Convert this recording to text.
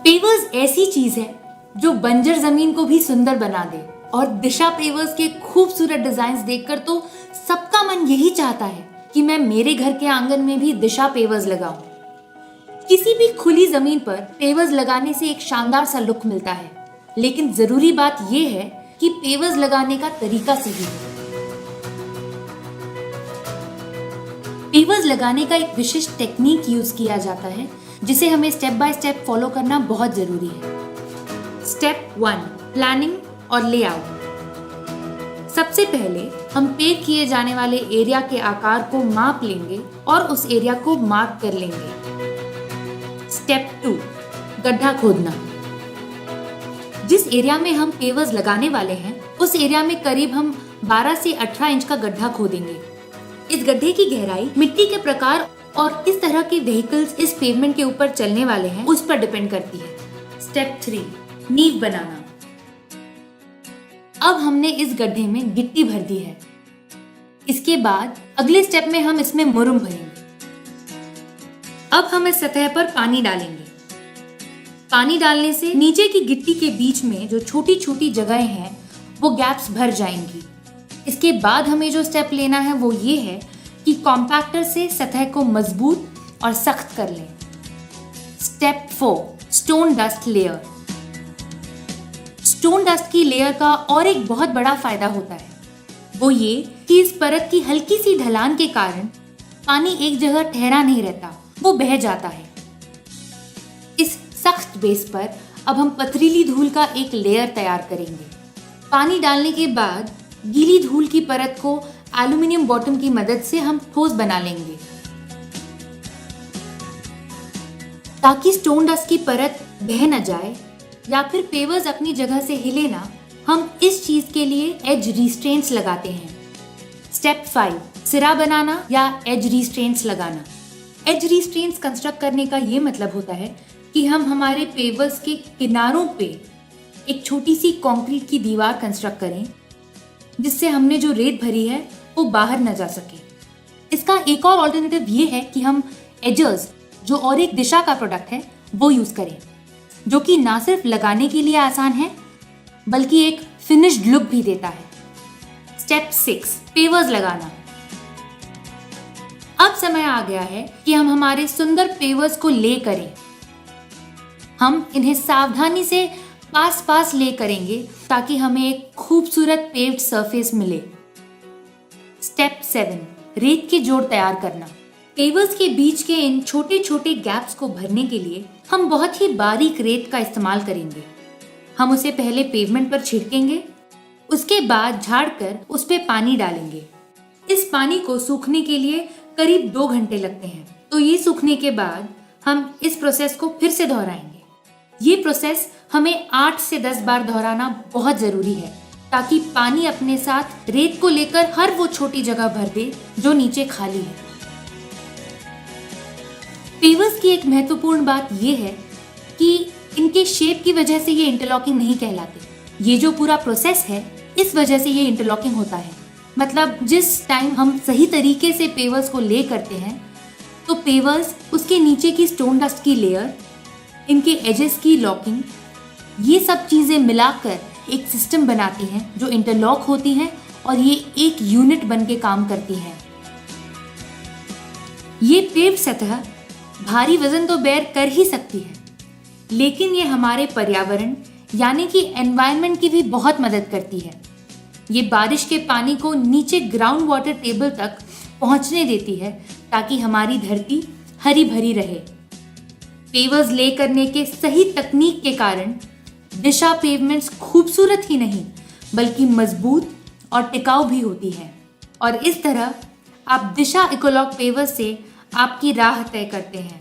Pavers ऐसी चीज है जो बंजर जमीन को भी सुंदर बना दे, और दिशा पेवर्स के खूबसूरत डिजाइन्स देखकर तो सबका मन यही चाहता है कि मैं मेरे घर के आंगन में भी दिशा पेवर्स लगाऊं। किसी भी खुली जमीन पर पेवर्स लगाने से एक शानदार सा लुक मिलता है, लेकिन जरूरी बात यह है कि पेवर्स लगाने का तरीका सही है। पेवर्स लगाने का एक विशिष्ट टेक्निक यूज किया जाता है जिसे हमें स्टेप बाय स्टेप फॉलो करना बहुत जरूरी है। स्टेप 1, प्लानिंग और लेआउट। सबसे पहले हम पेव किए जाने वाले एरिया के आकार को माप लेंगे और उस एरिया को मार्क कर लेंगे। स्टेप 2, गड्ढा खोदना। जिस एरिया में हम पेवर्स लगाने वाले हैं उस एरिया में करीब हम 12 से 18 इंच का गड्ढा खोदेंगे। इस गड्ढे की गहराई मिट्टी के प्रकार और किस तरह के व्हीकल्स इस पेवमेंट के ऊपर चलने वाले हैं उस पर डिपेंड करती है। स्टेप 3, नींव बनाना। अब हमने इस गड्ढे में गिट्टी भर दी है। इसके बाद अगले स्टेप में हम इसमें मुरुम भरेंगे। अब हम इस सतह पर पानी डालेंगे। पानी डालने से नीचे की गिट्टी के बीच में जो छोटी छोटी जगहें हैं वो गैप्स भर जाएंगी। इसके बाद हमें जो स्टेप लेना है वो ये है कि कॉम्पैक्टर से सतह को मजबूत और सख्त कर लें। Step 4, stone dust layer. Stone dust की लेयर का और एक बहुत बड़ा फायदा होता है, वो ये कि इस परत की हल्की सी ढलान के कारण पानी एक जगह ठहरा नहीं रहता, वो बह जाता है। इस सख्त बेस पर अब हम पथरीली धूल का एक लेयर तैयार करेंगे। पानी डालने के बाद गीली धूल की परत को एल्युमिनियम बॉटम की मदद से हम ठोस बना लेंगे ताकि स्टोन डस्ट की परत बह न जाए या फिर पेवर्स अपनी जगह से हिले ना। हम इस चीज के लिए एज रिस्ट्रेंट्स लगाते हैं। स्टेप 5, सिरा बनाना या एज रिस्ट्रेंट्स लगाना। एज रिस्ट्रेंट्स कंस्ट्रक्ट करने का ये मतलब होता है कि हम हमारे पेवर्स के किनारों पे एक छोटी सी कंक्रीट की दीवार कंस्ट्रक्ट करें जिससे हमने जो रेत भरी है वो बाहर न जा सके। इसका एक और ऑल्टरनेटिव ये है कि हम एजर्स, जो और एक दिशा का प्रोडक्ट है, वो यूज करें, जो कि ना सिर्फ लगाने के लिए आसान है बल्कि एक फिनिश्ड लुक भी देता है। स्टेप 6, पेवर्स लगाना। अब समय आ गया है कि हम हमारे सुंदर पेवर्स को ले करें। हम इन्हें सावधानी से पास पास ले करेंगे ताकि हमें एक खूबसूरत पेव्ड सरफेस मिले। स्टेप 7, रेत के जोड़ तैयार करना। पेवर्स के बीच के इन छोटे छोटे गैप्स को भरने के लिए हम बहुत ही बारीक रेत का इस्तेमाल करेंगे। हम उसे पहले पेवमेंट पर छिड़केंगे, उसके बाद झाड़कर उस पे पानी डालेंगे। इस पानी को सूखने के लिए करीब 2 घंटे लगते हैं। तो ये सूखने के बाद हम इस प्रोसेस को फिर से दोहराएंगे। ये प्रोसेस हमें 8 से 10 बार दोहराना बहुत जरूरी है ताकि पानी अपने साथ रेत को लेकर हर वो छोटी जगह भर दे जो नीचे खाली है। पेवर्स की एक महत्वपूर्ण बात यह है कि इनके शेप की वजह से ये इंटरलॉकिंग नहीं कहलाते। ये जो पूरा प्रोसेस है इस वजह से ये इंटरलॉकिंग होता है। मतलब जिस टाइम हम सही तरीके से पेवर्स को ले करते हैं तो पेवर्स, उसके नीचे की स्टोन डस्ट की लेयर, इनके एजेस की लॉकिंग, ये सब चीजें मिलाकर एक सिस्टम बनाती हैं जो इंटरलॉक होती हैं और ये एक यूनिट बन के काम करती हैं। ये पेव्ड सतह भारी वजन तो बेयर कर ही सकती है, लेकिन ये हमारे पर्यावरण यानी कि एनवायरनमेंट की भी बहुत मदद करती है। ये बारिश के पानी को नीचे ग्राउंड वाटर टेबल तक पहुंचने देती है ताकि हमारी धरती हरी भरी रहे। पेवर्स ले करने के सही तकनीक के कारण दिशा पेवमेंट्स खूबसूरत ही नहीं बल्कि मजबूत और टिकाऊ भी होती हैं, और इस तरह आप दिशा इकोलॉक पेवर्स से आपकी राह तय करते हैं।